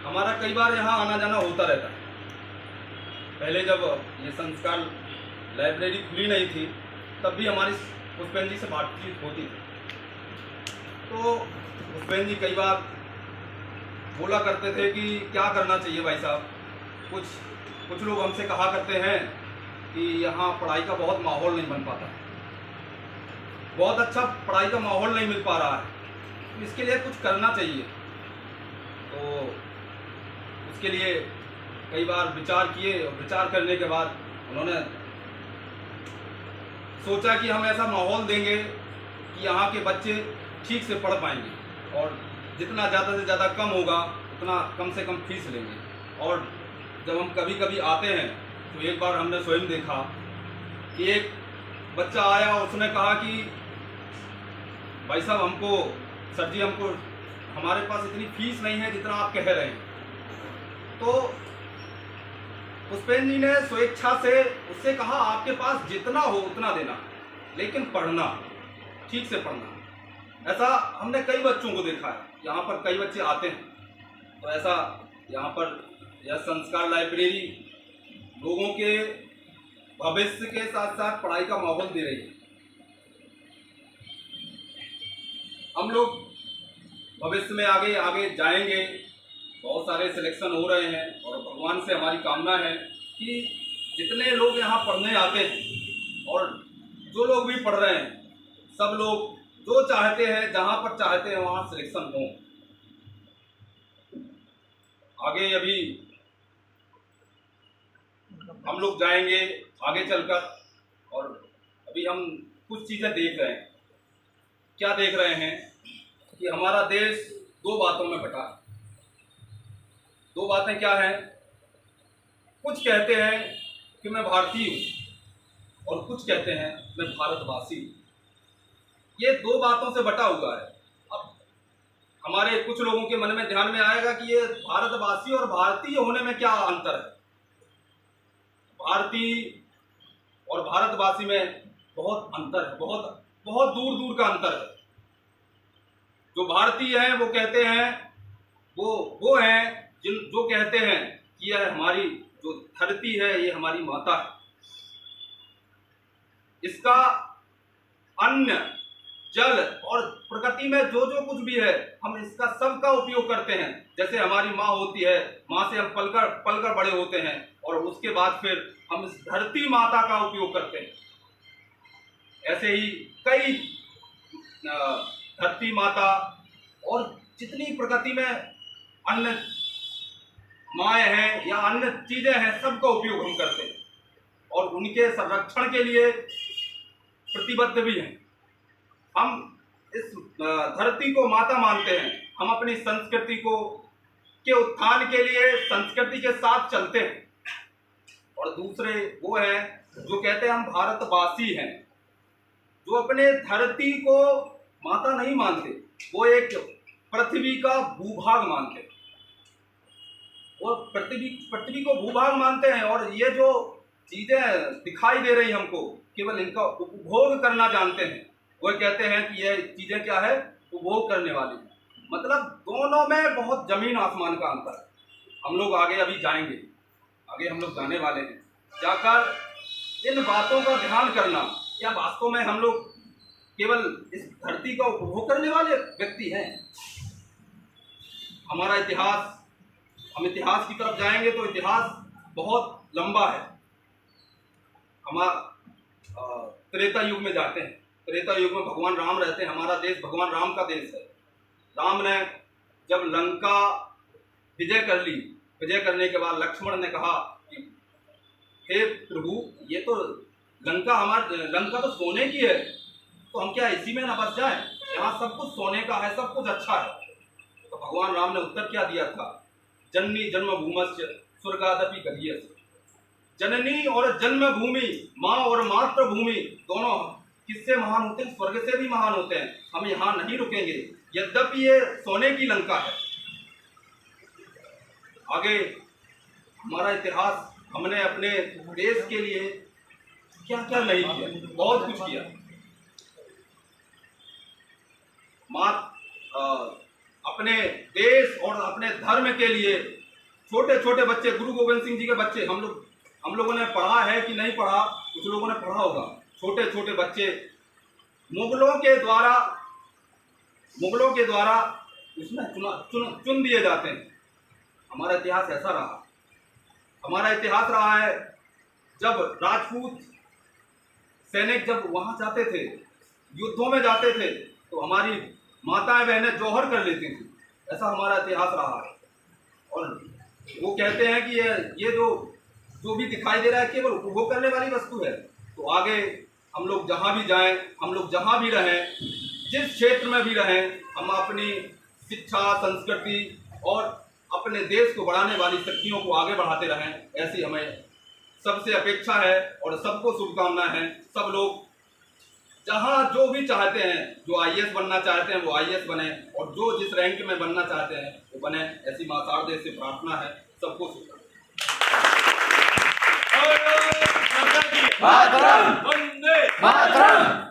हमारा कई बार यहाँ आना जाना होता रहता है। पहले जब ये संस्कार लाइब्रेरी खुली नहीं थी तब भी हमारी पुष्पेन जी से बातचीत होती थी। तो पुष्पेन जी कई बार बोला करते थे कि क्या करना चाहिए भाई साहब। कुछ लोग हमसे कहा करते हैं कि यहाँ पढ़ाई का बहुत माहौल नहीं बन पाता, बहुत अच्छा पढ़ाई का माहौल नहीं मिल पा रहा है, तो इसके लिए कुछ करना चाहिए। तो उसके लिए कई बार विचार किए और विचार करने के बाद उन्होंने सोचा कि हम ऐसा माहौल देंगे कि यहाँ के बच्चे ठीक से पढ़ पाएंगे और जितना ज़्यादा से ज़्यादा कम होगा उतना कम से कम फीस लेंगे। और जब हम कभी कभी आते हैं तो एक बार हमने स्वयं देखा कि एक बच्चा आया और उसने कहा कि भाई साहब हमको सर जी हमको हमारे पास इतनी फीस नहीं है जितना आप कह रहे हैं। तो पुष्पेन जी ने स्वेच्छा से उससे कहा आपके पास जितना हो उतना देना, लेकिन पढ़ना, ठीक से पढ़ना। ऐसा हमने कई बच्चों को देखा है, यहाँ पर कई बच्चे आते हैं। तो ऐसा यहाँ पर यह संस्कार लाइब्रेरी लोगों के भविष्य के साथ साथ पढ़ाई का माहौल दे रही है। हम लोग भविष्य में आगे आगे जाएंगे, बहुत सारे सिलेक्शन हो रहे हैं और भगवान से हमारी कामना है कि जितने लोग यहाँ पढ़ने आते हैं और जो लोग भी पढ़ रहे हैं, सब लोग जो चाहते हैं, जहाँ पर चाहते हैं वहाँ सिलेक्शन हो। आगे अभी हम लोग जाएंगे आगे चलकर, और अभी हम कुछ चीज़ें देख रहे हैं। क्या देख रहे हैं कि हमारा देश दो बातों में बटा है। दो बातें क्या हैं? कुछ कहते हैं कि मैं भारतीय हूँ और कुछ कहते हैं मैं भारतवासी हूँ। ये दो बातों से बटा हुआ है। अब हमारे कुछ लोगों के मन में ध्यान में आएगा कि ये भारतवासी और भारतीय होने में क्या अंतर है। भारतीय और भारतवासी में बहुत अंतर है, बहुत बहुत दूर दूर का अंतर है। जो भारतीय हैं वो कहते हैं, वो हैं जो कहते हैं कि यह हमारी जो धरती है ये हमारी माता है, इसका अन्न, जल और प्रकृति में जो जो कुछ भी है हम इसका सबका उपयोग करते हैं। जैसे हमारी माँ होती है, माँ से हम पलकर बड़े होते हैं और उसके बाद फिर हम इस धरती माता का उपयोग करते हैं। ऐसे ही कई धरती माता और जितनी प्रकृति में अन्य माएँ हैं या अन्य चीज़ें हैं, सबका उपयोग हम करते हैं और उनके संरक्षण के लिए प्रतिबद्ध भी हैं। हम इस धरती को माता मानते हैं। हम अपनी संस्कृति के उत्थान के लिए संस्कृति के साथ चलते हैं। और दूसरे वो हैं जो कहते हैं हम भारतवासी हैं, जो अपने धरती को माता नहीं मानते, वो एक पृथ्वी का भूभाग मानते हैं। और पृथ्वी को भूभाग मानते हैं और ये जो चीज़ें दिखाई दे रही हमको केवल इनका उपभोग करना जानते हैं। वो कहते हैं कि ये चीज़ें क्या है, उपभोग करने वाली। मतलब दोनों में बहुत जमीन आसमान का अंतर है। हम लोग आगे अभी जाएंगे, आगे हम लोग जाने वाले हैं, जाकर इन बातों का ध्यान करना। क्या वास्तव में हम लोग केवल इस धरती का उपभोग करने वाले व्यक्ति हैं? हमारा इतिहास, हम इतिहास की तरफ जाएंगे तो इतिहास बहुत लंबा है। हमारा त्रेता युग में जाते हैं। त्रेता युग में भगवान राम रहते हैं। हमारा देश भगवान राम का देश है। राम ने जब लंका विजय कर ली, विजय करने के बाद लक्ष्मण ने कहा कि हे प्रभु, ये तो लंका तो सोने की है, तो हम क्या इसी में न बस जाएं? यहाँ सब कुछ सोने का है, सब कुछ अच्छा है। तो भगवान राम ने उत्तर क्या दिया था? जननी जन्मभूमस्य स्वर्गादपि गरीयसी। जननी और जन्मभूमि, माँ और मातृभूमि दोनों किससे महान होते हैं? स्वर्ग से भी महान होते हैं। हम यहाँ नहीं रुकेंगे, यद्यपि ये सोने की लंका है। आगे हमारा इतिहास, हमने अपने देश के लिए क्या क्या नहीं किया, बहुत कुछ किया। अपने देश और अपने धर्म के लिए छोटे छोटे बच्चे, गुरु गोविंद सिंह जी के बच्चे, हम लोगों ने पढ़ा है कि नहीं पढ़ा, कुछ लोगों ने पढ़ा होगा, छोटे छोटे बच्चे मुगलों के द्वारा उसमें चुन दिए जाते हैं। हमारा इतिहास ऐसा रहा, हमारा इतिहास रहा है जब राजपूत सैनिक जब वहां जाते थे, युद्धों में जाते थे, तो हमारी माताएं बहनें जौहर कर लेती थी। ऐसा हमारा इतिहास रहा है। और वो कहते हैं कि ये जो भी दिखाई दे रहा है केवल उपभोग करने वाली वस्तु है। तो आगे हम लोग जहाँ भी जाएं, हम लोग जहाँ भी रहें, जिस क्षेत्र में भी रहें, हम अपनी शिक्षा, संस्कृति और अपने देश को बढ़ाने वाली शक्तियों को आगे बढ़ाते रहें, ऐसी हमें सबसे अपेक्षा है और सबको शुभकामना है। सब लोग जहाँ जो भी चाहते हैं, जो आईएएस बनना चाहते हैं वो आईएएस बने, और जो जिस रैंक में बनना चाहते हैं वो बने, ऐसी मां शारदे से प्रार्थना है। सबको शुभकामना। मातरम, वंदे मातरम।